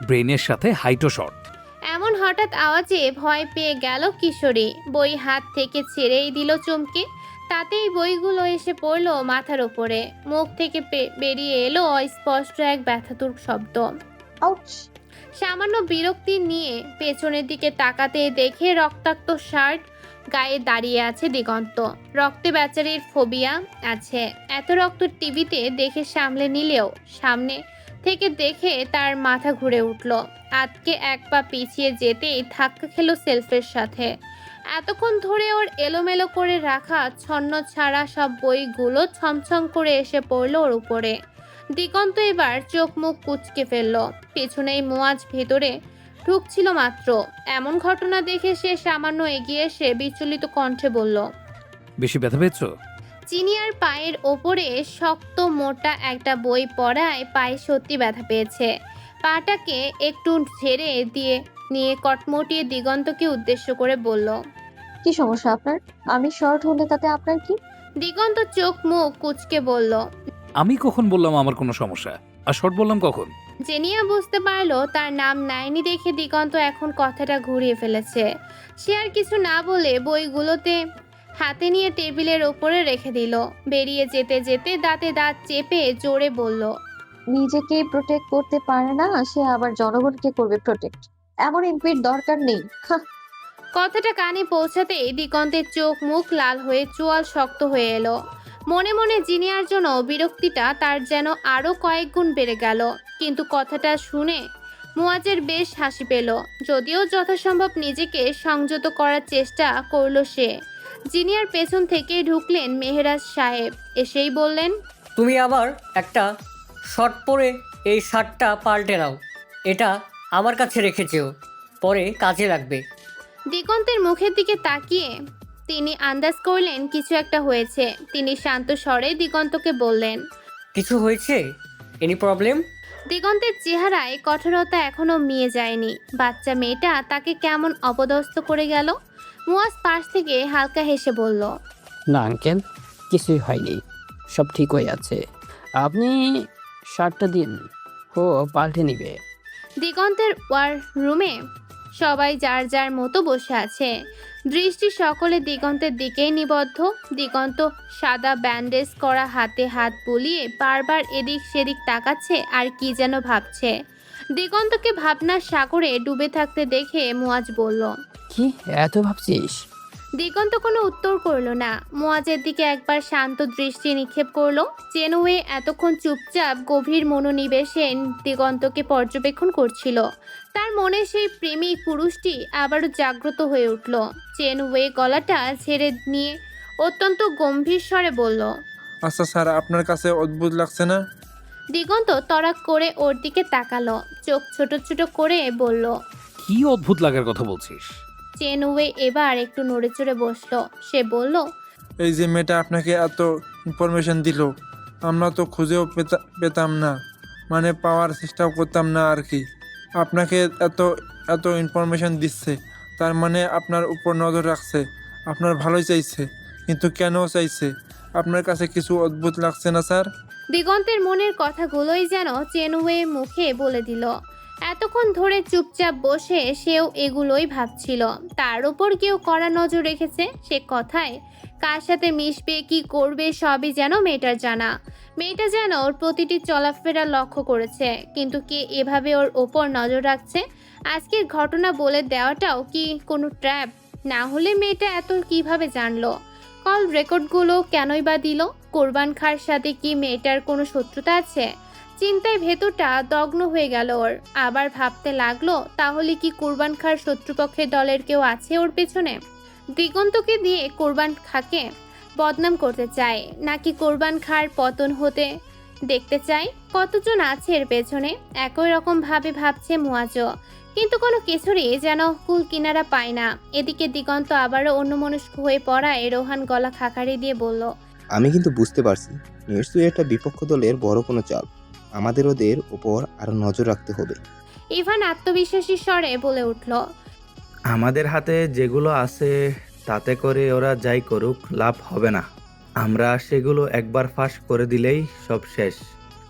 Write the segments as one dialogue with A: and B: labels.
A: ব্রেনের সাথে হাইটও শর্ট।
B: এমন হঠাৎ আওয়াজে ভয় পেয়ে গেল কিশোরী। বই হাত থেকে ছেড়েই দিল চমকে। তাতেই বইগুলো এসে পড়লো মাথার ওপরে। মুখ থেকে বেরিয়ে এলো অস্পষ্ট এক ব্যথাতুর শব্দ।
C: আউচ!
B: সামান্য বিরক্তি নিয়ে পেছনের দিকে তাকাতে দেখে রক্তাক্ত শার্ট গায়ে দাঁড়িয়ে আছে দিগন্ত। রক্তে বেচারির ফোবিয়া আছে। এত রক্ত টিভিতে দেখে সামলে নিলেও সামনে থেকে দেখে তার মাথা ঘুরে উঠল। আজকে এক পা পিছিয়ে যেতেই ধাক্কা খেলো সেলফের সাথে। এতক্ষণ ধরে ওর এলোমেলো করে রাখা ছন্ন ছাড়া সব বইগুলো ছমছম করে এসে পড়ল ওর উপরে। দিগন্ত এবার চোখ মুখ কুঁচকে ফেলল। পেছনেই মুয়াজ ভেতরে ঢুকছিল মাত্র। এমন ঘটনা দেখে সে সামান্য এগিয়ে এসে বিচলিত কণ্ঠে বলল,
A: বেশি ব্যথা পেয়েছ?
B: চিনিয়ার পায়ের ওপরে শক্ত মোটা একটা বই পড়ায় পায়ে সত্যি ব্যথা পেয়েছে। পাটাকে একটু ঝেড়ে দিয়ে নিয়ে কটমটিয়ে দিগন্তকে উদ্দেশ্য করে বলল,
C: কি সমস্যা আপনার? আমি শর্ট হলে তাতে আপনার কি?
B: দিগন্ত চোখ মুখ কুঁচকে বলল,
A: আমি কখন বললাম আমার কোনো সমস্যা? আর শর্ট বললাম কখন?
B: জেনিয়া বুঝতে পারলো তার নাম নাইনি দেখে দিগন্ত এখন কথাটা ঘুরিয়ে ফেলেছে। সে আর কিছু না বলে বইগুলোতে হাতে নিয়ে টেবিলের ওপরে রেখে দিল। বেরিয়ে যেতে যেতে দাঁতে দাঁত চেপে জোরে বলল,
C: নিজেকে প্রোটেক্ট করতে পারে না, সে আবার জনগণকে করবে প্রোটেক্ট। এমন এমপির দরকার নেই। হাহ।
B: কথাটা কানে পৌঁছাতেই দিগন্তের চোখ মুখ লাল হয়ে চোয়াল শক্ত হয়ে এলো। মনে মনে জিনিয়ার জন্য বিরক্তিটা তার যেন আরো কয়েক গুণ বেড়ে গেল। কিন্তু কথাটা শুনে মুয়াজের বেশ হাসি পেল। যদিও যথাসম্ভব নিজেকে সংযত করার চেষ্টা করলো সে। জিনিয়ার পেছন থেকে ঢুকলেন মেহরাজ সাহেব। এসেই বললেন,
D: তুমি আবার একটা শর্ট পরে এই শার্টটা পাল্টে নাও। এটা আমার কাছে রেখেছেও, পরে কাজে লাগবে।
B: দিগন্তের মুখের দিকে তাকিয়ে তিনি আন্দাজ করলেন কিছু একটা হয়েছে। তিনি শান্ত স্বরে দিগন্তকে বললেন,
D: কিছু হয়েছে? Any problem?
B: দিগন্তের চেহারায় কঠোরতা এখনো মিয়ে যায়নি। বাচ্চা মেয়েটা তাকে কেমন অপদস্থ করে গেল। মুয়াজ পাশ থেকে হালকা হেসে বলল,
E: না আঙ্কেল, কিছুই হয়নি, সব ঠিক হয়ে আছে। আপনি শার্টটা দিন, ও পাল্টে নিবে।
B: দিগন্তের ওয়ার রুমে সবাই যার যার মতো বসে আছে। দৃষ্টি সকলে দিগন্তের দিকেই নিবদ্ধ। দিগন্ত সাদা ব্যান্ডেজ করা হাতে হাত বুলিয়ে বারবার এদিক সেদিক তাকাচ্ছে আর কি যেন ভাবছে। দিগন্তকে ভাবনার সাগরে ডুবে থাকতে দেখে মুয়াজ বলল,
E: কি এত ভাবছিস?
B: দিগন্ত কোনো উত্তর করলো না। মুয়াজের দিকে একবার শান্ত দৃষ্টি নিক্ষেপ করলো। চেনওয়ে এতক্ষণ চুপচাপ গভীর মনোনিবেশে দিগন্তকে পর্যবেক্ষণ করছিল। তার মনে সেই প্রেমিক পুরুষটি আবারও জাগ্রত হয়ে উঠল। চেনওয়ে গলাটা ছেড়ে নিয়ে অত্যন্ত গম্ভীর স্বরে বলল,
F: আচ্ছা স্যার, আপনার কাছে অদ্ভুত লাগছে না?
B: দিগন্ত তড়াক করে ওর দিকে তাকালো। চোখ ছোট ছোট করে বলল,
A: কি অদ্ভুত লাগার কথা বলছিস?
B: চেনওয়ে এবার একটু নড়ে চড়ে বসলো। সে বলল,
F: এই যে মেয়েটা আপনাকে এত ইনফরমেশন দিল, আমরা তো খুঁজেও পেতাম না, মানে পাওয়ার চেষ্টাও করতাম না আর কি। আপনাকে এত এত ইনফরমেশন দিচ্ছে, তার মানে আপনার উপর নজর রাখছে, আপনার ভালোই চাইছে। কিন্তু কেন চাইছে? আপনার কাছে কিছু অদ্ভুত লাগছে না স্যার?
B: দিগন্তের মনের কথাগুলোই যেন চেনওয়ে মুখে বলে দিল। এতক্ষণ ধরে চুপচাপ বসে সেও এগুলোই ভাবছিল। তার উপর কেউ কড়া নজর রেখেছে। সে কথায় কার সাথে মিশবে, কি করবে, সবই যেন মেয়েটার জানা। মেয়েটা যেন ওর প্রতিটি চলাফেরা লক্ষ্য করেছে। কিন্তু কে এভাবে ওর ওপর নজর রাখছে? আজকের ঘটনা বলে দেওয়াটাও কি কোনো ট্র্যাপ? না হলে মেয়েটা এত কিভাবে জানলো? কল রেকর্ডগুলো কেনই বা দিল? কোরবান খাঁর সাথে কি মেয়েটার কোনো শত্রুতা আছে? চিন্তায় ভেতরটা দগ্ন হয়ে গেল ওর। আবার ভাবতে লাগলো, তাহলে কি কোরবান খাঁর শত্রুপক্ষের দলের কেউ আছে ওর পেছনে? দিগন্তকে দিয়ে কোরবান খাঁকে বদনাম করতে চায়, নাকি কোরবান খাঁর পতন হতে দেখতে চায়? কতজন আছে এর পেছনে? একই রকম ভাবে ভাবছে মুয়াজও, কিন্তু কোনো কিছুরই যেন কুল কিনারা পায় না। এদিকে দিগন্ত আবারও অন্যমনস্ক হয়ে পড়ায় রোহান গলা খাকারি দিয়ে বলল,
G: আমি কিন্তু বুঝতে পারছি, নিশ্চয়ই এটা বিপক্ষ দলের বড় কোনো চাল। আমাদের ওদের উপর আরো নজর রাখতে হবে।
B: ইভান আত্মবিশ্বাসী স্বরে বলে উঠল,
H: আমাদের হাতে যেগুলো আছে তাতে করে ওরা যাই করুক লাভ হবে না। আমরা সেগুলো একবার ফাঁস করে দিলেই সব শেষ।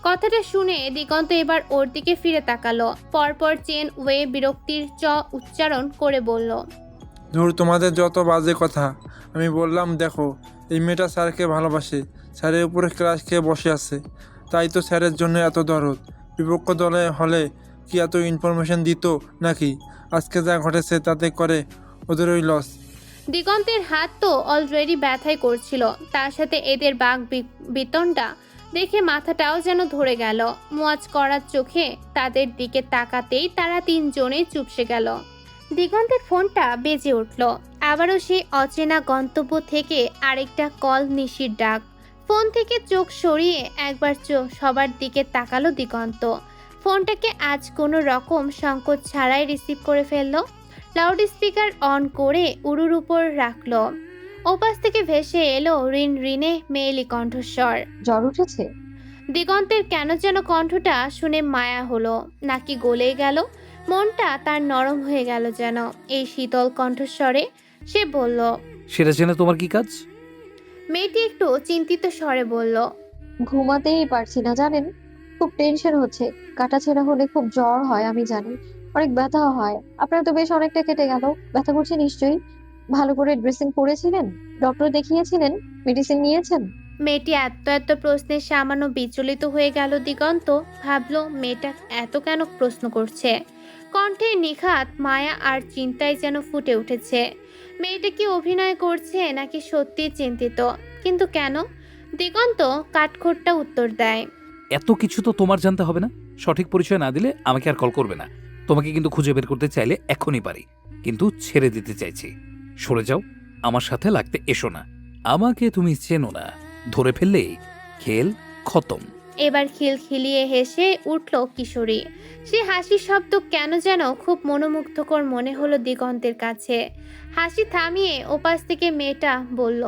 B: কথাটা শুনে দিগন্ত এবার ওর দিকে ফিরে তাকালো। পরপর চেন ওয়ে বিরক্তির উচ্চারণ করে বলল,
F: ধুর, তোমাদের যত বাজে কথা। আমি বললাম দেখো, এই মেয়েটা স্যারকে ভালোবাসে, স্যারের উপরে ক্রাশ খেয়ে বসে আছে, তাই তো স্যারের জন্য এত দরদ। বিপক্ষ দলে হলে কি এত ইনফরমেশন দিত নাকি? আজকে যা ঘটেছে তাতে করে ওদেরই লস।
B: দিগন্তের হাত তো অলরেডি ব্যথাই করছিল, তার সাথে এদের বাঘ বিতণ্ডা দেখে মাথাটাও যেন ধরে গেল। মোয়াজ করার চোখে তাদের দিকে তাকাতেই তারা তিনজনেই চুপসে গেল। দিগন্তের ফোনটা বেজে উঠল। আবারও সেই অচেনা গন্তব্য থেকে আরেকটা কল, নিশির ডাক। ফোন থেকে চোখ সরিয়ে একবার সবার দিকে তাকালো দিগন্ত। ফোনটাকে আজ কোনো রকম সংকোচ ছাড়াই রিসিভ করে ফেললো। লাউড স্পিকার অন করে উরুর উপর রাখলো। ওপাশ থেকে ভেসে এলো রিন রিনে মেয়েলি কণ্ঠস্বর।
C: জ্বর উঠেছে?
B: দিগন্তের কেন যেন কণ্ঠটা শুনে মায়া হলো, নাকি গলে গেল। মনটা তার নরম হয়ে গেল যেন এই শীতল কণ্ঠস্বরে। সে বলল,
A: সেটা জেনে তোমার কি কাজ?
B: মেয়েটি একটু চিন্তিত স্বরে বলল,
C: ঘুমাতেই পারছি না জানেন, খুব টেনশন হচ্ছে। কাটাছেঁড়া হলে খুব জ্বর হয় আমি জানি, অনেক ব্যথা হয়। আপনার তো বেশ অনেকটা কেটে গেল, ব্যথা করছে নিশ্চয়ই। ভালো করে ড্রেসিং করেছিলেন? ডক্টর দেখিয়েছিলেন? মেডিসিন নিয়েছেন?
B: মেয়েটি এত প্রশ্নে সামান্য বিচলিত হয়ে গেল। দিগন্ত ভাবলো মেয়েটা এত কেন প্রশ্ন করছে। কণ্ঠে নিখাত মায়া আর চিন্তায় যেন ফুটে উঠেছে। মেয়েটা কি অভিনয় করছে নাকি সত্যি চিন্তিত? কিন্তু কেন? দিগন্ত কাঠখোট্টা উত্তর দেয়,
A: এত কিছু তো তোমার জানতে হবে না। সঠিক পরিচয় না দিলে আমাকে আর কল করবে না। তোমাকে কিন্তু খুঁজে বের করতে চাইলে এখনই পারি, কিন্তু ছেড়ে দিতে চাইছি। সরে যাও, আমার সাথে লাগতে এসো না। আমাকে তুমি চেনো না, ধরে ফেললেই খেল খতম।
B: এবার খিলখিলিয়ে হেসে উঠল কিশোরী। সে হাসির শব্দ কেন যেন খুব মনোমুগ্ধকর মনে হলো দিগন্তের কাছে। হাসি থামিয়ে ওপাশ থেকে মেয়েটা বলল,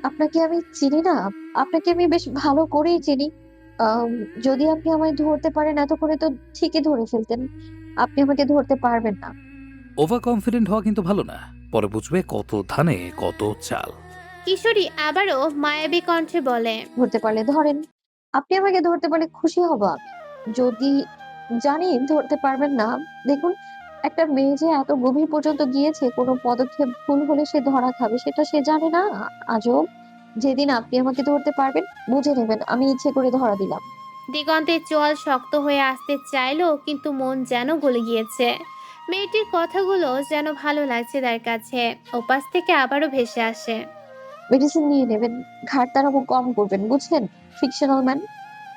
C: আপনাকে আমি চিনি না, আপনাকে আমি বেশ ভালো করেই চিনি। যদি আপনি আমায় ধরতে পারেন এতক্ষণে তো ঠিকই ধরে ফেলতেন। আপনি আমাকে ধরতে পারবেন না।
A: ওভার কনফিডেন্ট হওয়া কিন্তু ভালো না, পরে বুঝবে কত ধানে কত চাল।
B: কিশোরী আবারও মায়াবী কণ্ঠে বলে,
C: ধরতে পারলে ধরেন। আপনি আমাকে ধরতে পারলে খুশি হব আমি। যদি জানি ধরতে পারবেন না, দেখুন, একটা মেয়ে যে এত গভীর পর্যন্ত গিয়েছে, কোনো পদক্ষেপ ভুল হলে সে ধরা খাবে সেটা সে জানে না। আজব। যেদিন আপনি আমাকে ধরতে পারবেন বুঝে নেবেন আমি ইচ্ছে করে ধরা দিলাম।
B: দিগন্তের চোয়াল শক্ত হয়ে আসতে চাইলো, কিন্তু মন যেন গলে গিয়েছে। মেয়েটির কথাগুলো যেন ভালো লাগছে তার কাছে। ওপাশ থেকে আবারও ভেসে আসে,
C: মেডিসিন নিয়ে নেবেন, ঘাট তাড়াবো কম করবেন, বুঝলেন? Fictional man.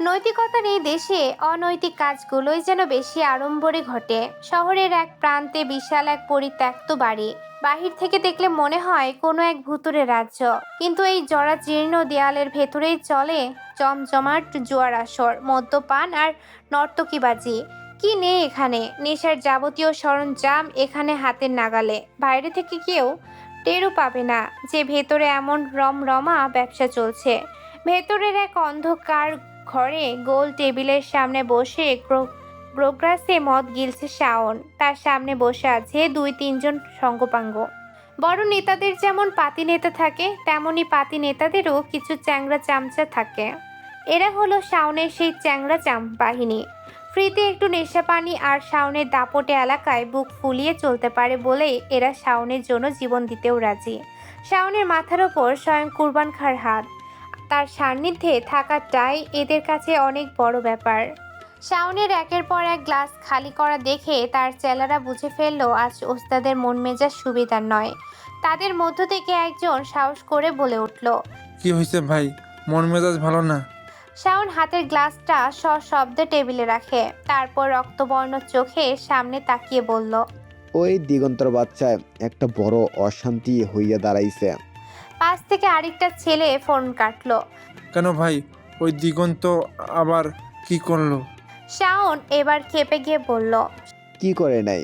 B: নৈতিকতার এই দেশে অনৈতিক কাজগুলোই যেন বেশি আড়ম্বরে ঘটে। শহরের এক প্রান্তে বিশাল এক পরিত্যক্ত বাড়ি। বাহির থেকে দেখলে মনে হয় কোনো এক ভুতুরে রাজ্য, কিন্তু এই জরাজীর্ণ দেয়ালের ভেতরেই চলে জমজমাট জুয়ার আসর, মদ্যপান আর নর্তকীবাজি। কি নেই এখানে? নেশার যাবতীয় সরঞ্জাম এখানে হাতের নাগালে। বাইরে থেকে কেউ টেরও পাবে না যে ভেতরে এমন রমরমা ব্যবসা চলছে। ভেতরের এক অন্ধকার ঘরে গোল টেবিলের সামনে বসে গ্রোগ্রাসে মদ গিলছে শাওন। তার সামনে বসে আছে 2-3 জন সঙ্গপাঙ্গ। বড় নেতাদের যেমন পাতি নেতা থাকে, তেমনি পাতি নেতাদেরও কিছু চ্যাংড়া চামচা থাকে। এরা হলো শাওনের সেই চ্যাংড়া বাহিনী। ফ্রিতে একটু নেশা পানি আর শাওনের দাপটে এলাকায় বুক ফুলিয়ে চলতে পারে বলেই এরা শাওনের জন্য জীবন দিতেও রাজি। শাওনের মাথার ওপর স্বয়ং কুরবান খাঁর হাত। তার সান্নিধ্যে থাকাটাই এদের কাছে অনেক বড় ব্যাপার। শাওনের একের পর এক গ্লাস খালি করা দেখে তার চেলারা বুঝে ফেললো আজ ওস্তাদের মন মেজাজ সুবিধার নয়। তাদের মধ্য থেকে একজন সাহস করে বলে উঠল,
F: কি হয়েছে ভাই, মন মেজাজ ভালো না?
B: শাওন হাতের গ্লাসটা সশব্দে টেবিলে রাখে, তারপর রক্তবর্ণ চোখে সামনে তাকিয়ে বলল,
I: ওই দিগন্তর বাচ্চায় একটা বড় অশান্তি হইয়া দাঁড়াইছে।
B: পাশ থেকে আরেকটা ছেলে ফোন কাটলো।
F: কেন ভাই, ওই দিগন্ত আবার কি করলো?
B: শাওন এবার খেপে গিয়ে বলল,
I: কি করে নাই,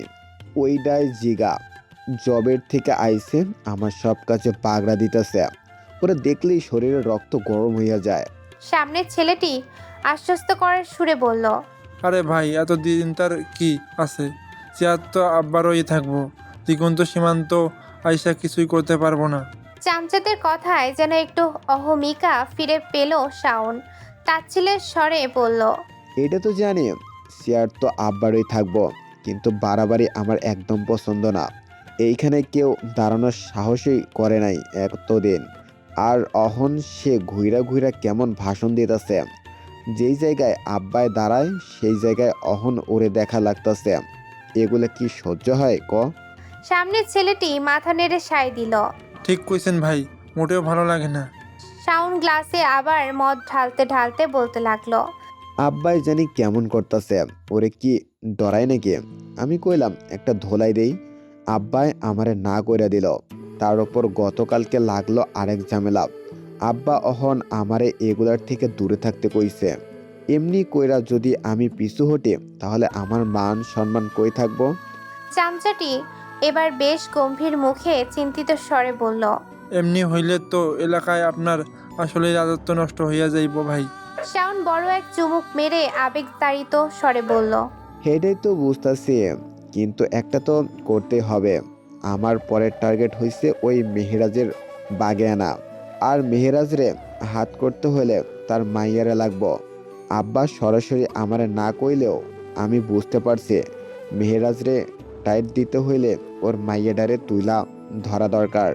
I: ওইটাই জিগা। জবের থেকে আইসে আমার সব কাছে পাগড়া দিতেছে। ওরা দেখলেই শরীরে রক্ত গরম হইয়া যায়।
B: সামনের ছেলেটি আশ্বস্ত করার সুরে বলল,
F: আরে ভাই, এতদিন তার কি আছে, চেয়ার তো আব্বারই থাকবো। দিগন্ত সীমান্ত আইসা কিছুই করতে পারবো না।
B: চামচাদের কথায় যেন একটু অহমিকা ফিরে পেল শাওন। তাচ্ছিলের স্বরে বলল,
I: এটা তো জানি শেয়ার তো আব্বারই থাকবো, কিন্তু বাড়াবাড়ি আমার একদম পছন্দ না। এইখানে কেউ দাঁড়ানোর সাহসই করে নাই এতদিন। আর অহন সে ঘুইরা ঘুইরা কেমন ভাষণ দিতেছে। যেই জায়গায় আব্বায় দাঁড়ায় সেই জায়গায় অহন ওরে দেখা লাগতেছে। এগুলো কি সহ্য হয় ক?
B: সামনের ছেলেটি মাথা নেড়ে সায় দিল।
F: ঠিক কইছেন ভাই, মোটেও ভালো লাগে না।
B: শাওন গ্লাসে আবার মদ ঢালতে ঢালতে বলতে লাগলো।
I: আব্বাই জানি কেমন করতেছে, ওরে কি ডরাই নাকি? আমি কইলাম একটা ধোলাই দেই, আব্বাই আমারে না কইরা দিল। তার ওপর গতকালকে লাগলো আরেক ঝামেলা। আব্বা অহন আমারে এগুলার থেকে দূরে থাকতে কইছে। এমনি কইরা যদি আমি পিছু হটি তাহলে আমার মান সম্মান কই থাকবো?
B: চামচাটি এবার বেশ গম্ভীর মুখে চিন্তিত স্বরে বলল।
F: এমনি হইলে তো এলাকায় আপনার আসলে রাজত্ব নষ্ট হইয়া যাইব ভাই।
B: শাওন বড় এক চুমুক মেরে আবেগতাড়িত স্বরে বলল।
I: সেটাই তো বুঝতেছি, কিন্তু একটা তো করতে হবে। আমার পরের টার্গেট হইছে ওই মেহেরাজের বাগে আনা। আর মেহেরাজরে হাত করতে হলে তার মাইয়ারে লাগবো। আব্বা সরাসরি আমারে না কইলেও আমি বুঝতে পারছি মেহেরাজরে টাইট দিতে হইলে ওর মাইয়াডারে তুইলা ধরা দরকার।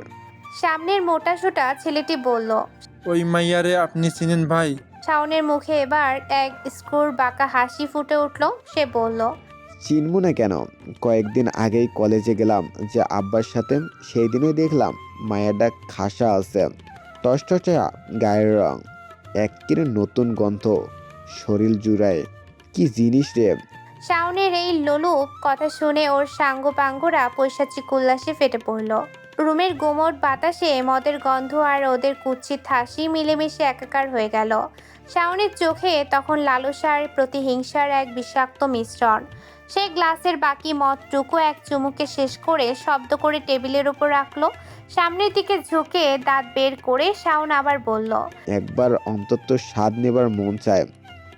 B: সামনের মোটাসোটা ছেলেটি বলল।
F: ওই মাইয়ারে আপনি চিনেন ভাই?
B: শাওনের মুখে এবার এক স্ক্রুর বাঁকা হাসি ফুটে উঠল। সে বলল।
I: চিনবো না কেন? কয়েকদিন আগেই কলেজে গেলাম যে আব্বার সাথে, সেই দিনই দেখলাম মায়াডা খাসা আছে, টসটসা গায়ের রং, একেবারে নতুন গন্ধ, শরীর জুড়ায়। কি জিনিস রে!
B: শাওনের এই লোলুপ কথা শুনে ওর সাঙ্গপাঙ্গরা পৈশাচিক উল্লাসে ফেটে পড়ল। রুমের গুমোট বাতাসে মদের গন্ধ আর ওদের কুৎসিত হাসি মিলেমিশে একাকার হয়ে গেল। শাওনের চোখে তখন লালসার প্রতিহিংসার এক বিষাক্ত মিশ্রণ। সে গ্লাসের বাকি মদটুকু এক চুমুকে শেষ করে শব্দ করে টেবিলের উপর রাখলো। সামনের দিকে ঝুঁকে দাঁত বের করে শাওন আবার বলল।
I: একবার অন্তত স্বাদ নেবার মন চায়।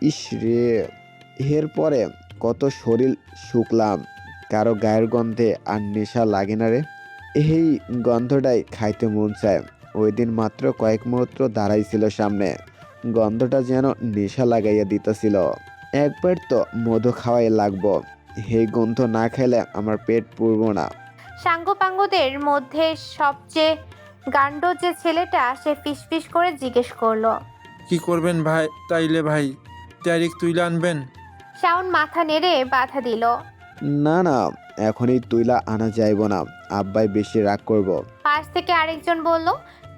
I: ইস রে, এর পরে কত শরীর শুকলাম, কারো গায়ের গন্ধে আর নেশা লাগে না রে। এই গন্ধটাই খাইতে মন চায়। ওই দিন মাত্র কয়েক মুহূর্ত দাঁড়াইছিল সামনে, গন্ধটা যেন নেশা লাগাইয়া দিতেছিল। একবার তো মধু খাওয়াই লাগবো, এই গন্ধ না খাইলে আমার পেট পুরব না।
B: সাঙ্গপাঙ্গদের মধ্যে সবচেয়ে গান্ড যে ছেলেটা, সে ফিসফিস করে জিজ্ঞেস করলো।
F: কি করবেন ভাই তাইলে? ভাই তারিখ তুইলা আনবেন?
B: শাওন মাথা নেড়ে বাধা দিল।
I: না না, এখনই তুইলা আনা যাইব না, আব্বাই বেশি রাগ করব।
B: পাশ থেকে আরেকজন বলল।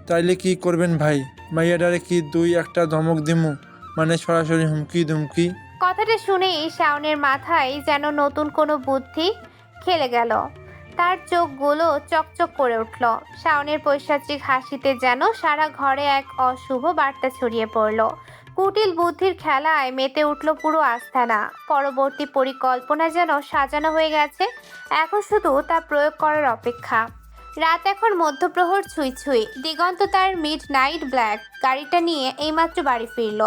F: তাইলে কি করবেন ভাই? মাইয়াডারে কি দুই একটা ধমক দিমু? মানে সরাসরি হুমকি ধুমকি?
B: কথাটা শুনেই শাওনের মাথায় যেন নতুন কোনো বুদ্ধি খেলে গেল। তার চোখগুলো চকচক করে উঠল। শাওনের পৈশাচিক হাসিতে যেন সারা ঘরে এক অশুভ বার্তা ছড়িয়ে পড়ল। কুটিল বুদ্ধির খেলায় মেতে উঠল পুরো আস্তানা। পরবর্তী পরিকল্পনা যেন সাজানো হয়ে গেছে, এখন শুধু তা প্রয়োগ করার অপেক্ষা। রাত এখন মধ্যপ্রহর ছুঁই ছুঁই। দিগন্ত তার মিড নাইট ব্ল্যাক গাড়িটা নিয়ে এইমাত্র বাড়ি ফিরল।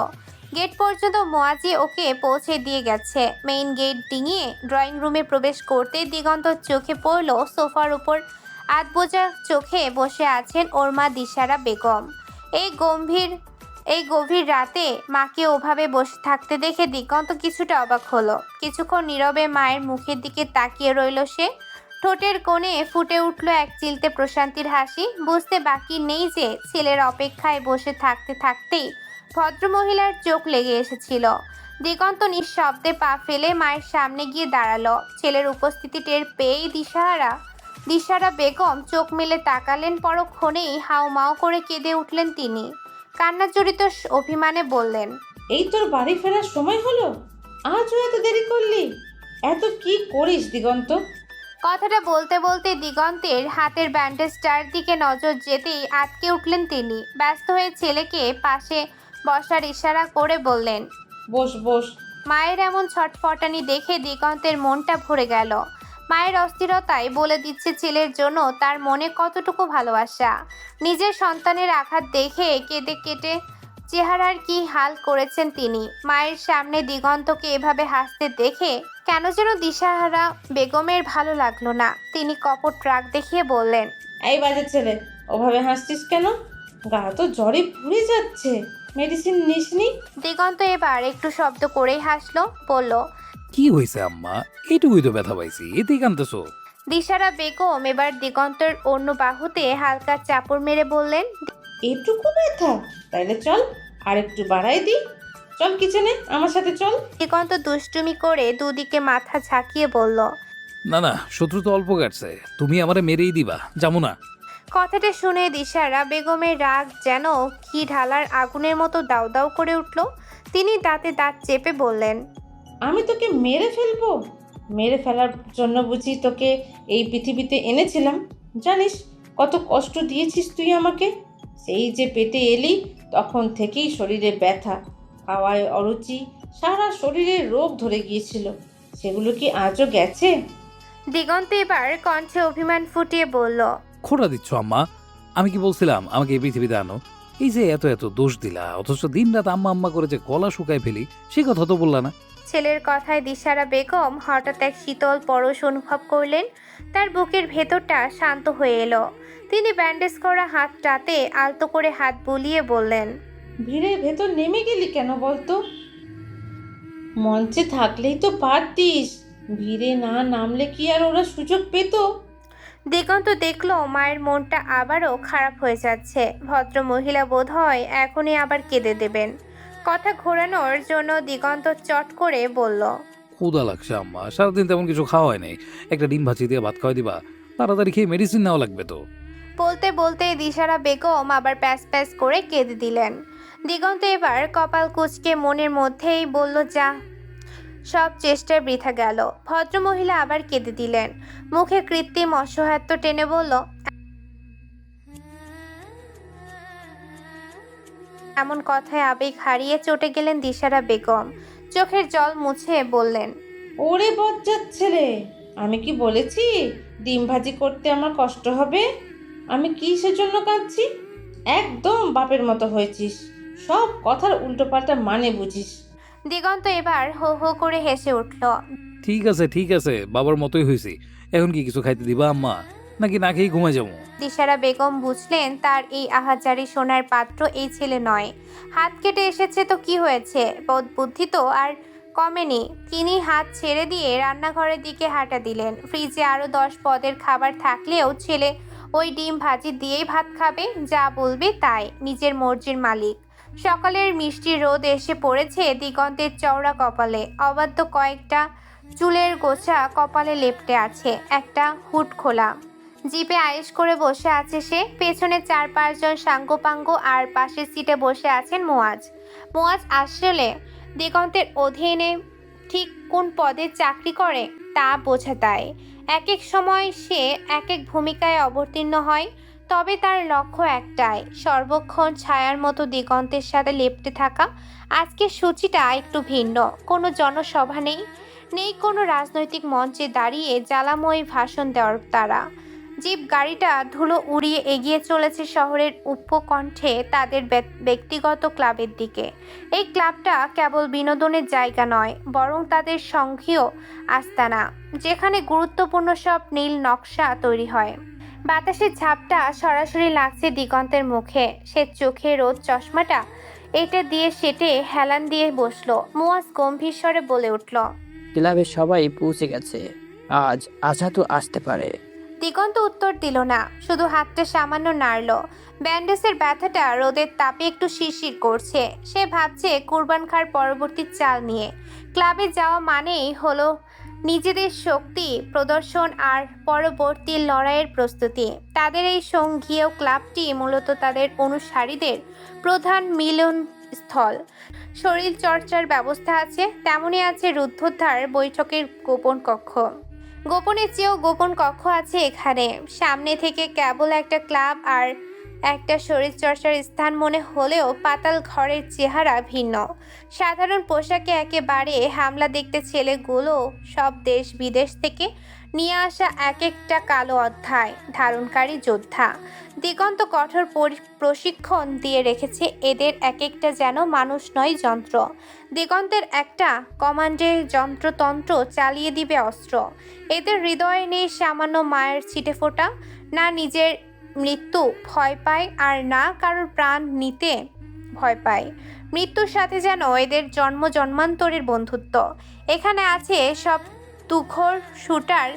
B: গেট পর্যন্ত মোয়াজি ওকে পৌঁছে দিয়ে গেছে। মেইন গেট ডিঙিয়ে ড্রয়িং রুমে প্রবেশ করতেই দিগন্তর চোখে পড়ল সোফার উপর আধবোজা চোখে বসে আছেন ওর মা দিশারা বেগম। এই গভীর রাতে মাকে ওভাবে বসে থাকতে দেখে দিগন্ত কিছুটা অবাক হলো। কিছুক্ষণ নীরবে মায়ের মুখের দিকে তাকিয়ে রইল সে। ঠোঁটের কোণে ফুটে উঠল এক চিলতে প্রশান্তির হাসি। বুঝতে বাকি নেই যে ছেলের অপেক্ষায় বসে থাকতে থাকতেই ভদ্রমহিলার চোখ লেগে এসেছিল। দিগন্ত নিঃশব্দে পা ফেলে মায়ের সামনে গিয়ে দাঁড়ালো। ছেলের উপস্থিতি টের পেয়েই দিশারা বেগম চোখ মেলে তাকালেন। পরক্ষণেই হাউমাউ করে কেঁদে উঠলেন তিনি। কান্নাজড়িত অভিমানে বললেন।
J: এই তোর বাড়ি ফেরার সময় হলো? আজও এত দেরি করলি? এত কি করিস দিগন্ত?
B: কথাটা বলতে বলতে দিগন্তের হাতের ব্যান্ডেজটার দিকে নজর যেতেই আটকে উঠলেন তিনি। ব্যস্ত হয়ে ছেলেকে পাশে বসার ইশারা করে বললেন,
J: বস বস।
B: মায়ের এমন ছটফটানি দেখে দিগন্তের মনটা ভরে গেল। মায়ের অস্থিরতায় বলে দিচ্ছে ছেলের জন্য তার মনে কতটুকু ভালোবাসা। নিজের সন্তানের আঘাত দেখে কেঁদে কেটে চেহারার কি হাল করেছেন তিনি। মায়ের সামনে দিগন্তকে এভাবে হাসতে দেখে কেন যেন দিশাহারা বেগমের ভালো লাগলো না। তিনি কপট রাগ দেখিয়ে বললেন,
J: এই বাজে ছেলে, ওভাবে হাসছিস কেন? গা তো জ্বরে পুড়ে যাচ্ছে। মেডিসিন নিসনি?
B: দিগন্ত এবার একটু শব্দ করেই হাসলো, বলল,
A: কি হয়েছে আম্মা? এইটুকুই তো ব্যথা পাইছি, এতেই কানতেছো?
B: দিশারা বেগম এবার দিগন্তের অন্য বাহুতে হালকা চাপড় মেরে বললেন,
J: এটুকু ব্যথা? তাইলে চল আর একটু বাড়াই দি। চল কিচেনে, আমার সাথে চল।
B: দিগন্ত দুষ্টুমি করে দুদিকে মাথা ঝাঁকিয়ে বলল।
A: না না, শত্রু তো অল্প কাটছে, তুমি আমারে মেরেই দিবা, যাবো না।
B: কথাটা শুনে দিশারা বেগমের রাগ যেন ঘি ঢালার আগুনের মতো দাউ দাউ করে উঠল। তিনি দাঁতে দাঁত চেপে বললেন,
J: আমি তোকে মেরে ফেলবো? মেরে ফেলার জন্য বুঝি তোকে এই পৃথিবীতে এনেছিলাম? জানিস কত কষ্ট দিয়েছিস তুই আমাকে? সেই যে পেটে এলি তখন থেকেই শরীরে ব্যথা, খাওয়ায় অরুচি, সারা শরীরে রোগ ধরে গিয়েছিল। সেগুলো কি আজও গেছে?
B: দিগন্ত এবার কণ্ঠে অভিমান ফুটিয়ে বলল,
A: খোঁড়া দিচ্ছ আম্মা? আমি কি বলছিলাম আমাকে এই পৃথিবীতে আনো? এই যে এত এত দোষ দিলা, অথচ দিন রাত আম্মা আম্মা করে যে গলা শুকায় ফেলি, সে কথা তো বললা না।
B: ছেলের কথায় দিশারা বেগম হঠাৎ এক শীতল পরশ অনুভব করলেন। তার বুকের ভেতরটা শান্ত হয়ে এলো। তিনি ব্যান্ডেজ করা হাতটাতে আলতো করে হাত বুলিয়ে বললেন,
J: ভিড়ের ভেতর নেমে গেলি কেন বলতো? মঞ্চে থাকলেই তো পারতিস। ভিড়ে না নামলে কি আর ওরা সুযোগ পেত?
B: দিগন্ত দেখলো মায়ের মনটা আবারও খারাপ হয়ে যাচ্ছে। ভদ্র মহিলা বোধ হয় এখনই আবার কেঁদে দেবেন। কথা ঘোরানোর জন্য দিগন্ত চট করে বলল,
A: ক্ষুধা লাগছে আম্মা, সারাদিন তেমন কিছু খাওয়া হয় নাই, একটা ডিম ভাজি দিয়ে ভাত খাওয়া দিবা? তাড়াতাড়ি খেয়ে মেডিসিন নেওয়া লাগবে তো।
B: বলতে বলতে দিশারা বেগম আবার প্যাস প্যাস করে কেঁদে দিলেন। দিগন্ত এবার কপাল কুঁচকে মনের মধ্যেই বলল, যা, সব চেষ্টা বৃথা গেল। ভদ্রমহিলা আবার কেঁদে দিলেন। মুখে কৃত্রিম অসহায়ত্ব টেনে বলল, এমন কথায় আবেগ হারিয়ে চটে গেলেন দিশারা বেগম। চোখের জল মুছে বললেন,
J: ওরে বজ্জাত ছেলে, আমি কি বলেছি ডিম ভাজি করতে আমার কষ্ট হবে? আমি কিসের জন্য কাঁদছি? একদম বাপের মতো হয়েছিস, সব কথার উল্টোপাল্টা মানে বুঝিস।
B: দিগন্ত এবার হো হো করে হেসে উঠল।
A: ঠিক আছে, বাবার মতোই হয়েছি। এখন কি কিছু খাইতে দিবা আম্মা, নাকি না খেয়ে ঘুমাই যাবো?
B: দিশারা বেগম বুঝলেন তার এই আহাজারি সোনার পাত্র এই ছেলে নয়। হাত কেটে এসেছে তো কি হয়েছে, বুদ্ধি তো আর কমেনি। তিনি হাত ছেড়ে দিয়ে রান্নাঘরের দিকে হাঁটা দিলেন। ফ্রিজে আরও 10 পদের খাবার থাকলেও ছেলে ওই ডিম ভাজি দিয়েই ভাত খাবে, যা বলবে তাই, নিজের মর্জির মালিক। সকালের মিষ্টি রোদ এসে পড়েছে দিগন্তের চওড়া কপালে। অবাধ্য কয়েকটা চুলের গোছা কপালে লেপ্টে আছে, একটা হুড খোলা। জিপে আয়েশ করে বসে আছে সে। পেছনে 4-5 জন সাঙ্গপাঙ্গ, আর পাশের সিটে বসে আছেন মুয়াজ আসলে দিগন্তের অধীনে ঠিক কোন পদে চাকরি করে তা বোঝা দেয়। এক এক সময় সে এক এক ভূমিকায় অবতীর্ণ হয়, তবে তার লক্ষ্য একটাই, সর্বক্ষণ ছায়ার মতো দিগন্তের সাথে লেপ্টে থাকা। আজকে সূচিটা একটু ভিন্ন। কোনো জনসভা নেই কোনো রাজনৈতিক মঞ্চে দাঁড়িয়ে জ্বালাময়ী ভাষণ দেওয়ার তারা। জিপ গাড়িটা ধুলো উড়িয়ে এগিয়ে চলেছে শহরের উপকণ্ঠে তাদের ব্যক্তিগত ক্লাবের দিকে। এই ক্লাবটা কেবল বিনোদনের জায়গা নয়, বরং তাদের সংঘীয় আস্তানা, যেখানে গুরুত্বপূর্ণ সব নীল নকশা তৈরি হয়। বাতাসের ঝাপটা সরাসরি লাগছে দিগন্তের মুখে। সে চোখে রোদ চশমাটা এটা দিয়ে সেটে হেলান দিয়ে বসলো। মুয়াজ গম্ভীর স্বরে বলে উঠল,
E: ক্লাবে সবাই পৌঁছে গেছে, আজ আজাদও আসতে পারে।
B: দিগন্ত উত্তর দিল না, শুধু হাতটা সামান্য নাড়ল। ব্যান্ডেজের ব্যথাটা রোদের তাপে একটু শিরশির করছে। সে ভাবছে কুরবান খার পরবর্তী চাল নিয়ে। ক্লাবে যাওয়া মানেই হলো নিজেদের শক্তি প্রদর্শন আর পরবর্তী লড়াইয়ের প্রস্তুতি। তাদের এই সংঘীয় ক্লাবটি মূলত তাদের অনুসারীদের প্রধান মিলনস্থল। শরীর চর্চার ব্যবস্থা আছে, তেমনই আছে রুদ্ধদ্বার বৈঠকের গোপন কক্ষ। গোপনের চেয়েও গোপন কক্ষ আছে এখানে। সামনে থেকে কেবল একটা ক্লাব আর একটা শরীরচর্চার স্থান মনে হলেও পাতাল ঘরের চেহারা ভিন্ন। সাধারণ পোশাকে একেবারে হামলা দেখতে ছেলেগুলো সব দেশ বিদেশ থেকে নিয়ে আসা এক একটা কালো অধ্যায় ধারণকারী যোদ্ধা। দিগন্ত কঠোর প্রশিক্ষণ দিয়ে রেখেছে এদের, এক একটা যেন মানুষ নয় যন্ত্র। দিগন্তের একটা কমান্ডের যন্ত্রতন্ত্র চালিয়ে দিবে অস্ত্র। এদের হৃদয়ে নেই সামান্য মায়ের ছিটেফোঁটা, না নিজের মৃত্যু ভয় পায়, আর না কারোর প্রাণ নিতে ভয় পায়। মৃত্যুর সাথে যেন এদের জন্ম জন্মান্তরের বন্ধুত্ব। এখানে আছে সব তুখোর শুটার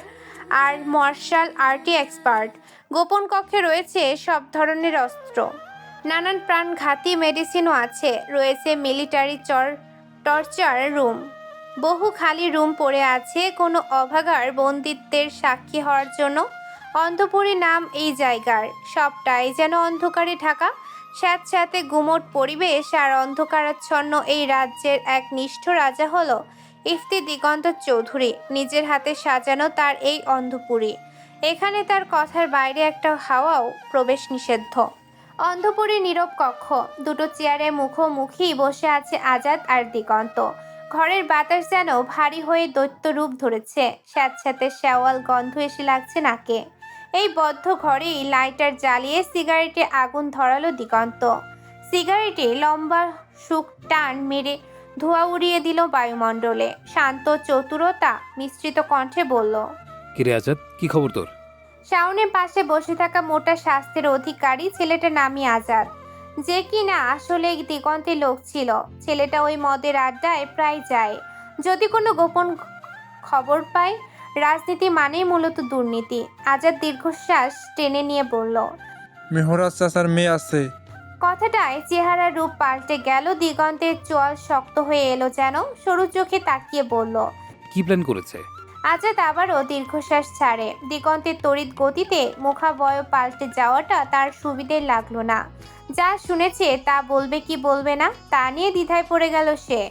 B: আর মার্শাল আর্টে এক্সপার্ট। গোপন কক্ষে রয়েছে সব ধরনের অস্ত্র, নানান প্রাণঘাতী মেডিসিনও আছে। রয়েছে মিলিটারি টর্চার রুম, বহু খালি রুম পড়ে আছে কোনো অভাগার বন্দিত্বের সাক্ষী হওয়ার জন্য। অন্ধপুরী নাম এই জায়গার। সবটাই যেন অন্ধকারে ঢাকা, স্যাঁতস্যাঁতে গুমোট পরিবেশ আর অন্ধকারাচ্ছন্ন এই রাজ্যের এক নিষ্ঠ রাজা হলো ইফতি দিগন্ত চৌধুরী। নিজের হাতে সাজানো তার এই অন্ধপুরী, এখানে তার কথার বাইরে একটা হাওয়াও প্রবেশ নিষিদ্ধ। অন্ধপুরী নীরব কক্ষ, দুটো চেয়ারে মুখোমুখি বসে আছে আজাদ আর দিগন্ত। ঘরের বাতাস যেন ভারী হয়ে দৈত্য রূপ ধরেছে, স্যাঁতস্যাঁতে শেওয়াল গন্ধ এসে লাগছে নাকে। এই বদ্ধ ঘরেই লাইটার জ্বালিয়ে সিগারেটে আগুন ধরালো দিগন্ত। সিগারেটে লম্বা শুক টান মেরে ধোঁয়া উড়িয়ে দিল বায়ুমণ্ডলে। শান্ত চতুরতা মিশ্রিত কণ্ঠে বলল,
A: কিরে আজাদ, কি খবর তোর?
B: শাওনের পাশে বসে থাকা মোটা স্বাস্থ্যের অধিকারী ছেলেটার নামই আজাদ, যে কিনা আসলে দিগন্তের লোক ছিল। ছেলেটা ওই মদের আড্ডায় প্রায় যায়। যদি কোনো গোপন খবর পায়, রাজনীতি মানেই মূলত দুর্নীতি। আজাদ দীর্ঘশ্বাস টেনে নিয়ে বলল,
F: মেহরাজ চাচার মেয়ে আছে।
B: কথাটায় চেহারার রূপ পাল্টে গেল। দিগন্তের চোয়াল শক্ত হয়ে এলো যেন, সরু চোখে তাকিয়ে বলল,
A: কি প্ল্যান করেছে?
B: আজাদ আবারও দীর্ঘশ্বাস ছাড়ে। দিগন্তের তড়িৎ গতিতে মুখাবয় পাল্টে যাওয়াটা তার সুবিধের লাগলো না। যা শুনেছে তা বলবে কি বলবে না তা নিয়ে দ্বিধায় পড়ে গেল সে।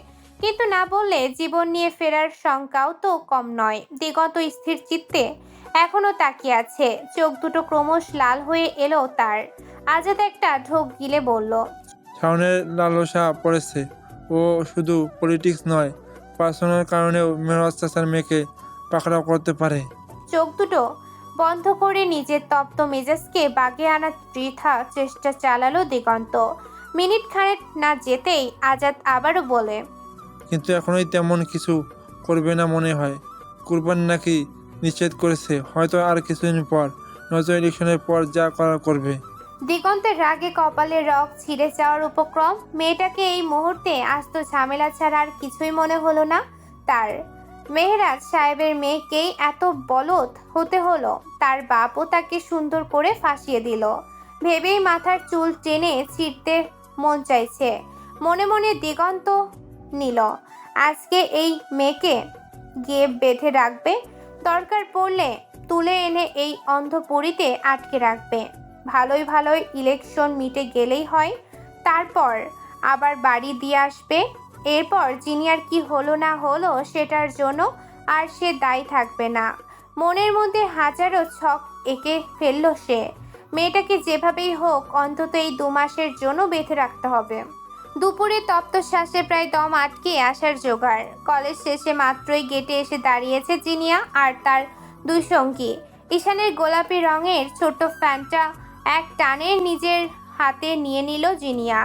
B: কিন্তু না বললে জীবন নিয়ে ফেরার শঙ্কাও তো কম নয়। দিগন্ত স্থির চিত্তে এখনো তাকিয়ে আছে, চোখ দুটো ক্রমশ লাল হয়ে এলো তার। আজাদ একটা ঢোক গিলে বলল,
F: শাওনের লালসা পড়েছে। ও শুধু পলিটিক্স নয়, পার্সোনাল কারণেও মেহরাজ চাচার মেয়েকে পাকড়াও করতে পারে।
B: চোখ দুটো বন্ধ করে নিজের তপ্ত মেজাজকে বাগে আনার বৃথা চেষ্টা চালালো দিগন্ত। মিনিট খানেক না যেতেই আজাদ আবারও বলে,
F: কিন্তু এখনোই তেমন কিছু করবে না মনে হয়। কুরবান নাকি নিষেধ করেছে, হয়তো আর কিছুদিন পর, নয়তো ইলেকশনের পর যা করার করবে।
B: দিগন্তের রাগে কপালে রক ছিঁড়ে যাওয়ার উপক্রম। মেয়েটাকে এই মুহূর্তে আস্ত ঝামেলা ছাড়া আর কিছুই মনে হলো না তার। মেহরাজ সাহেবের মেয়েকেই এত বলদ হতে হলো। তার বাপও তাকে সুন্দর করে ফাঁসিয়ে দিল ভেবেই মাথার চুল টেনে ছিঁড়তে মন চাইছে। মনে মনে দিগন্ত নিল, আজকে এই মেয়েকে গিয়ে বেঁধে রাখবে, দরকার পড়লে তুলে এনে এই অন্ধপুরীতে আটকে রাখবে। ভালোই ভালোই ইলেকশন মিটে গেলেই হয়, তারপর আবার বাড়ি দিয়ে আসবে। এরপর জিনিয়ার কি হলো না হলো সেটার জন্য আর সে দায়ী থাকবে না। মনের মধ্যে হাজারো ছক এঁকে ফেললো সে। মেয়েটাকে যেভাবেই হোক অন্তত এই 2 মাসের জন্য বেঁধে রাখতে হবে। দুপুরে তপ্ত শ্বাসে প্রায় দম আটকে আসার জোগাড়। কলেজ শেষে মাত্রই গেটে এসে দাঁড়িয়েছে জিনিয়া আর তার 2 সঙ্গী। ঈশানের গোলাপি রঙের ছোট্ট ফ্যানটা এক টানে নিজের হাতে নিয়ে নিল জিনিয়া।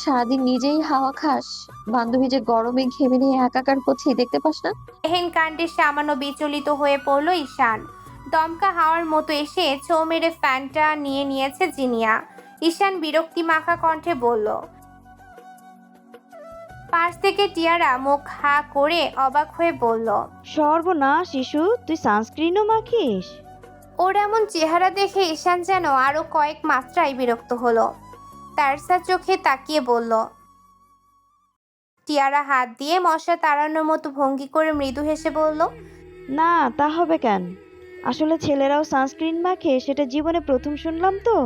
C: সারাদিন নিজেই হাওয়া খাস, বান্ধবী যে গরমে ঘেমে নিয়ে একাকার করছি দেখতে পাস না?
B: এহেন কাণ্ডে সামান্য বিচলিত হয়ে পড়ল ঈশান। দমকা হাওয়ার মতো এসে ছোঁ মেরে ফ্যানটা নিয়ে নিয়েছে জিনিয়া। ঈশান বিরক্তি মাখা কণ্ঠে বলল, পাশ থেকে টিয়ারা মুখ হা করে অবাক হয়ে বলল,
K: সর্বনাশ শিশু, তুই সানস্ক্রিনও মাখিস?
B: ওর এমন চেহারা দেখে ঈশান যেন আরো কয়েক মাত্রায় বিরক্ত হলো। তারসা চোখে তাকিয়ে বলল, টিয়ারা হাত দিয়ে মশা তাড়ানোর মতো ভঙ্গি করে মৃদু হেসে বলল,
K: না তা হবে কেন, আসলে ছেলেরাও সানস্ক্রিন মাখে, সেটা জীবনে প্রথম শুনলাম তো,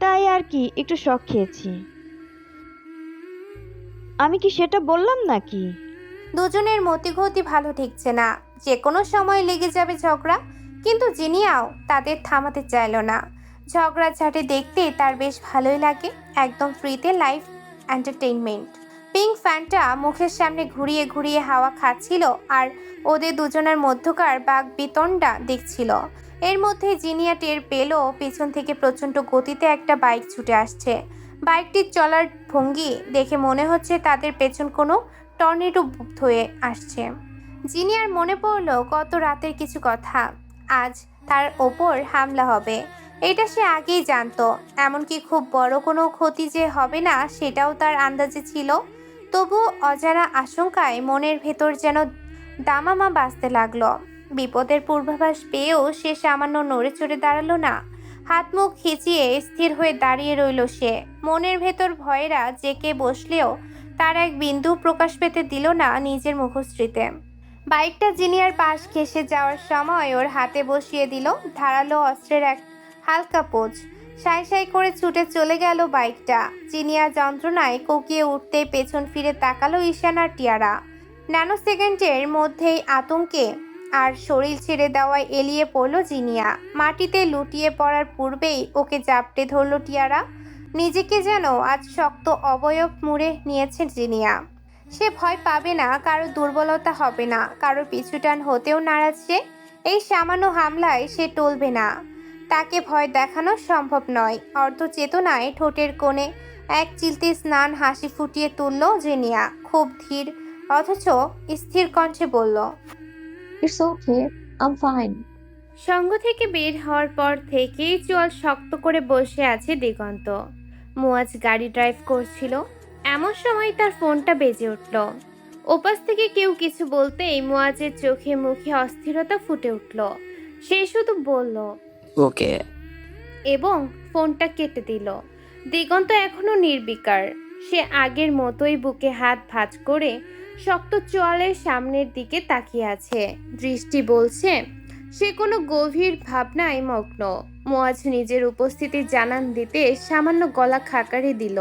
K: তাই আর কি একটু শখ খেয়েছি। আমি কি সেটা বললাম নাকি?
B: দুজনের মতিগতি ভালো ঠেকছে না, যে কোনো সময় লেগে যাবে ঝগড়া। কিন্তু জিনিয়াও তাদের থামাতে চাইল না। ঝগড়া ঝাঁটে দেখতে তার বেশ ভালোই লাগে, একদম ফ্রিতে লাইভ এন্টারটেইনমেন্ট। পিঙ্ক ফ্যানটা মুখের সামনে ঘুরিয়ে ঘুরিয়ে হাওয়া খাচ্ছিল আর ওদের দুজনের মধ্যকার বাক বিতণ্ডা দেখছিল। এর মধ্যে জিনিয়া টের পেল পিছন থেকে প্রচণ্ড গতিতে একটা বাইক ছুটে আসছে। বাইকটির চলার ভঙ্গি দেখে মনে হচ্ছে তাদের পেছন কোনো টর্নেডো হয়ে আসছে। জিনিয়ার মনে পড়ল গত রাতের কিছু কথা। আজ তার ওপর হামলা হবে, এটা সে আগেই জানতো। এমনকি খুব বড় কোনো ক্ষতি যে হবে না সেটাও তার আন্দাজে ছিল। তবু অজানা আশঙ্কায় মনের ভেতর যেন দামামা বাজতে লাগলো। বিপদের পূর্বাভাস পেয়েও সে সামান্য নড়ে চড়ে দাঁড়ালো না। হাত মুখ খিচিয়ে স্থির হয়ে দাঁড়িয়ে রইল সে। মনের ভেতর ভয়েরা জেকে বসলেও তার এক বিন্দু প্রকাশ পেতে দিল না নিজের মুখশ্রীতে। বাইকটা জিনিয়ার পাশ ঘেঁষে যাওয়ার সময় ওর হাতে বসিয়ে দিল ধারালো অস্ত্রের এক হালকা পোঁচ। সাই সাই করে ছুটে চলে গেল বাইকটা। জিনিয়া যন্ত্রণায় কোকিয়ে উঠতেই পেছন ফিরে তাকালো ঈশান আর টিয়ারা। ন্যানো সেকেন্ডের মধ্যেই আতঙ্কে আর শরীর ছেড়ে দেওয়ায় এলিয়ে পড়ল জিনিয়া। মাটিতে লুটিয়ে পড়ার পূর্বেই ওকে জাপটে ধরল টিয়ারা। নিজেকে যেন আজ শক্ত অবয়ব মুড়ে নিয়েছে জিনিয়া। সে ভয় পাবে না, কারো দুর্বলতা হবে না, কারো পিছুটান হতেও নারাজ সে। এই সামান্য হামলায় সে টলবে না। তাকে ভয় দেখানো সম্ভব নয়। অর্ধচেতনায় ঠোঁটের কোণে এক চিলতে স্নান হাসি ফুটিয়ে তুলল জিনিয়া। খুব ধীর অথচ স্থির কণ্ঠে বলল,
C: it's okay, I am fine.
B: সঙ্গ থেকে বের হওয়ার পর থেকেই চোয়াল শক্ত করে বসে আছে দিগন্ত। মুয়াজ গাড়ি ড্রাইভ করছিল। এমন সময় তার ফোনটা বেজে উঠল। ওপাশ থেকে কেউ কিছু বলতেই মুয়াজের চোখে মুখে অস্থিরতা ফুটে উঠল। সে শুধু বলল
E: ওকে।
B: এবং ফোনটা কেটে দিল। দিগন্ত এখনো নির্বিকার। সে আগের মতোই বুকে হাত ভাঁজ করে শক্ত চোয়ালের সামনের দিকে তাকিয়ে আছে। দৃষ্টি বলছে সে কোনো গভীর ভাবনায় মগ্ন। মুয়াজ নিজের উপস্থিতি জানান দিতে সামান্য গলা খাকারি দিল।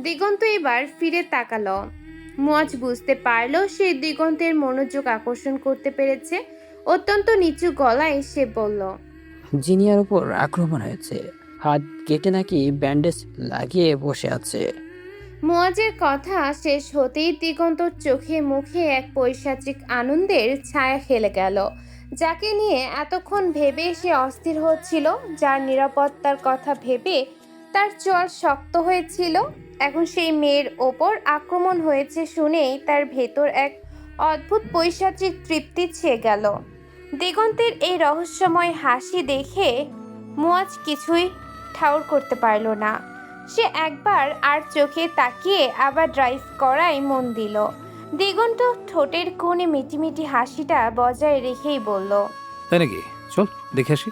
B: দিগন্ত এবার ফিরে তাকালো। মুয়াজ বুঝতে পারল সে দিগন্তের মনোযোগ আকর্ষণ করতে পেরেছে। অত্যন্ত নিচু গলায় সে বলল,
E: জিনিয়ার উপর আক্রমণ হয়েছে, হাত কেটে নাকি ব্যান্ডেজ লাগিয়ে বসে আছে।
B: মুয়াজের কথা শেষ হতেই দিগন্তর চোখে মুখে এক পৈশাচিক আনন্দের ছায়া খেলে গেল। যাকে নিয়ে এতক্ষণ ভেবে সে অস্থির হচ্ছিল, যার নিরাপত্তার কথা ভেবে তার চোয়াল শক্ত হয়েছিল, এখন সেই মেয়ের ওপর আক্রমণ হয়েছে শুনেই তার ভেতর এক অদ্ভুত পৈশাচিক তৃপ্তি ছেয়ে গেল। দিগন্তের এই রহস্যময় হাসি দেখে মুয়াজ কিছুই ঠাউর করতে পারল না। সে একবার আর চোখে তাকিয়ে আবার ড্রাইভ করায় মন দিল। দিগন্ত ঠোঁটের কোণে মিটিমিটি হাসিটা বজায় রেখেই বলল,
A: তাই নাকি? চল দেখে আসি।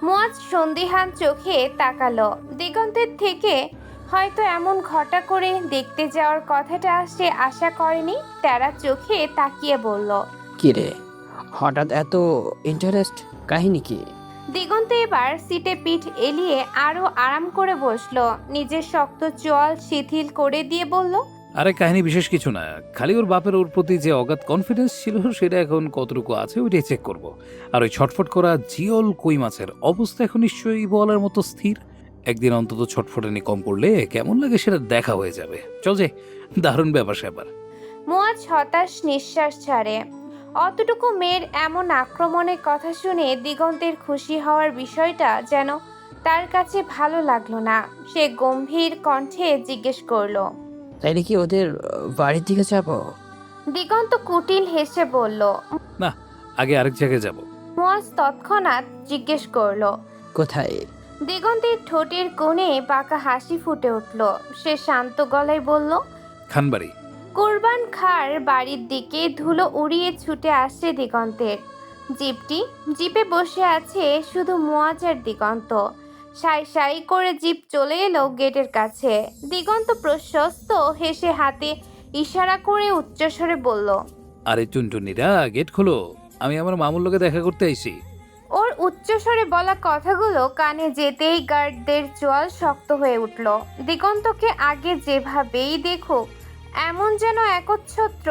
B: মুয়াজ সন্দিহান চোখে তাকালো। দিগন্তের থেকে হয়তো এমন ঘটা করে দেখতে যাওয়ার কথাটা সে আশা করেনি। তেরা চোখে তাকিয়ে বলল,
E: কিরে, হঠাৎ এত ইন্টারেস্ট, কাহিনী কি?
B: দিগন্ত এবার সিটে পিঠ এলিয়ে আরো আরাম করে বসলো। নিজের শক্ত চোয়াল শিথিল করে দিয়ে বলল,
A: আরে কাহিনী বিশেষ কিছু না, খালি ওর বাপের ওর প্রতি যে অগাধ কনফিডেন্স ছিল সেটা এখন কতটুকু আছে ওইটাই চেক করব। আর ওই ছটফট করা জিওল কই মাছের অবস্থা এখন নিশ্চয়ই বলার মতো স্থির। একদিন অন্তত ছটফটানি কম করলে কেমন লাগে সেটা দেখা হয়ে যাবে। চল যে, দারুণ ব্যাপার স্যাপার।
B: মুয়াজ হতাশ নিঃশ্বাস ছাড়ে। অতটুকু মেয়ের এমন আক্রমণের কথা শুনে দিগন্তের খুশি হওয়ার বিষয়টা যেন তার কাছে ভালো লাগলো না। সে গম্ভীর কণ্ঠে জিজ্ঞেস করলো,
E: তাইলে কি ওদের বাড়ির দিকে যাব?
B: দিগন্ত কুটিল হেসে বলল,
A: না, আগে আরেক জায়গায় যাব।
B: মুয়াজ তৎক্ষণাৎ জিজ্ঞেস করলো,
E: কোথায়?
B: দিগন্তের ঠোঁটের কোণে বাঁকা হাসি ফুটে উঠল। সে শান্ত গলায় বলল,
A: খানবাড়ি।
B: কুরবান খাঁর বাড়ির দিকে ধুলো উড়িয়ে ছুটে আসছে দিগন্তের জিপে বসে আছে শুধু মুয়াজ আর দিগন্ত। সাই সাই করে জিপ চলে এলো গেটের কাছে। দিগন্ত প্রশস্ত হেসে হাতে ইশারা করে উচ্চস্বরে বলল,
A: আরে টুনটুনিরা, গেট খোলো, আমি আমার মামুর লোকে দেখা করতে আইছি।
B: ওর উচ্চস্বরে বলা কথাগুলো কানে যেতেই গার্ডদের চোয়াল শক্ত হয়ে উঠল। দিগন্তকে আগে যেভাবেই দেখুক এমন যেন একচ্ছত্র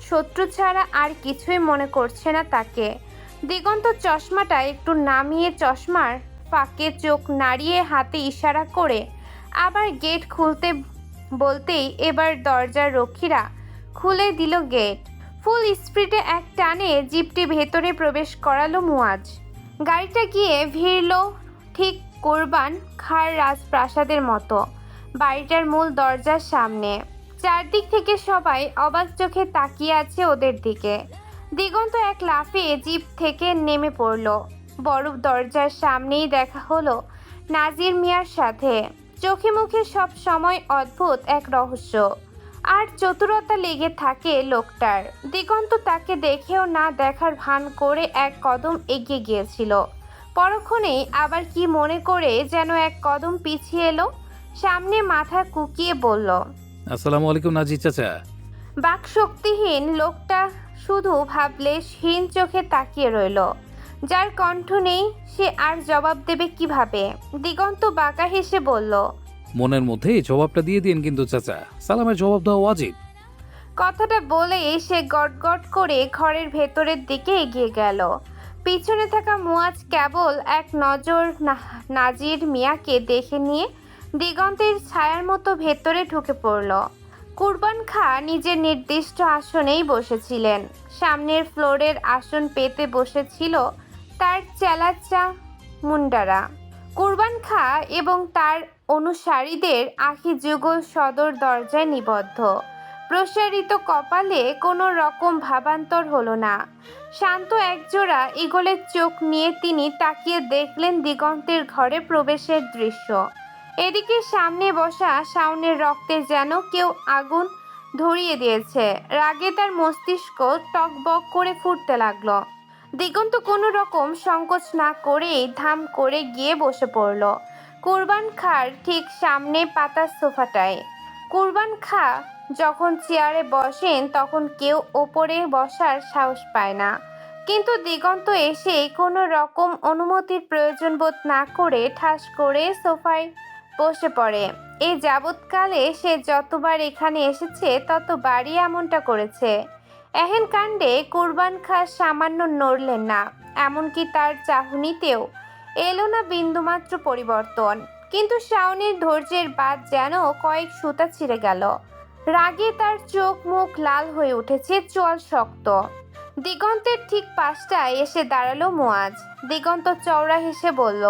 B: শত্রু ছাড়া আর কিছুই মনে করছে না তাকে। দিগন্ত চশমাটা একটু নামিয়ে চশমার ফাঁকে চোখ নাড়িয়ে হাতে ইশারা করে আবার গেট খুলতে বলতেই এবার দরজার রক্ষীরা খুলে দিল গেট। ফুল স্পিডে এক টানে জিপটি ভেতরে প্রবেশ করালো মুয়াজ। গাড়িটা গিয়ে ভিড়ল ঠিক কুরবান খাঁর রাজপ্রাসাদের মতো বাড়িটার মূল দরজার সামনে। চারদিক থেকে সবাই অবাক চোখে তাকিয়ে আছে ওদের দিকে। দিগন্ত এক লাফে জিপ থেকে নেমে পড়ল। বড় দরজার সামনেই দেখা হলো নাজির মিয়ার সাথে। চোখে মুখে সব সময় অদ্ভুত এক রহস্য আর চতুরতা লেগে থাকে লোকটার। দিগন্ত তাকে দেখেও না দেখার ভান করে এক কদম এগিয়ে গিয়েছিল, পরক্ষণেই আবার কি মনে করে যেন এক কদম পিছিয়ে এলো, সামনে মাথা কুকিয়ে বলল,
A: আসসালামু আলাইকুম নাজির চাচা।
B: বাকশক্তিহীন লোকটা শুধু ভাবলেশহীন চোখে তাকিয়ে রইল। যার কণ্ঠ নেই সে আর জবাব দেবে কিভাবে। দিগন্ত বাঁকা হেসে বলল,
A: মনের মধ্যে এই জবাবটা দিয়ে দিন কিন্তু চাচা, সালামের জবাব দেওয়া ওয়াজিব।
B: কথাটা বলে সে গটগট করে ঘরের ভেতরের দিকে এগিয়ে গেল। পিছনে থাকা মুয়াজ কেবল এক নজর নাজির মিয়াকে দেখে নিয়ে দিগন্তের ছায়ার মতো ভেতরে ঢুকে পড়ল। কুরবান খা নিজের নির্দিষ্ট আসনেই বসেছিলেন। সামনের ফ্লোরের আসন পেতে বসেছিল তার চেলাচা মুন্ডারা। কুরবান খা এবং তার অনুসারীদের আখি যুগল সদর দরজায় নিবদ্ধ। প্রসারিত কপালে কোনো রকম ভাবান্তর হলো না। শান্ত একজোড়া ঈগলের চোখ নিয়ে তিনি তাকিয়ে দেখলেন দিগন্তের ঘরে প্রবেশের দৃশ্য। এদিকে সামনে বসা শাওনের রক্তে যেন কেউ আগুন ধরিয়ে দিয়েছে। রাগে তার মস্তিষ্ক টকবক করে ফুটতে লাগলো। দিগন্ত কোনো রকম সংকোচ না করেই ধাম করে গিয়ে বসে পড়ল কুরবান খার ঠিক সামনে পাতা সোফাটায়। কুরবান খা যখন চেয়ারে বসেন তখন কেউ ওপরে বসার সাহস পায় না, কিন্তু দিগন্ত এসে কোনো রকম অনুমতির প্রয়োজন বোধ না করে ঠাস করে সোফায় বসে পড়ে। এই যাবৎকালে সে যতবার এখানে এসেছে ততবারই এমনটা করেছে। এহেন কাণ্ডে কুরবান খা সামান্য নড়লেন না, এমনকি তার চাহনিতেও এলো না বিন্দুমাত্র পরিবর্তন। কিন্তু শাওনের ধৈর্যের বাদ যেন কয়েক সুতা ছিঁড়ে গেল। রাগে তার চোখ মুখ লাল হয়ে উঠেছে, চোয়াল শক্ত। দিগন্তের ঠিক পাশটায় এসে দাঁড়ালো মুয়াজ। দিগন্ত চওড়া হেসে বলল,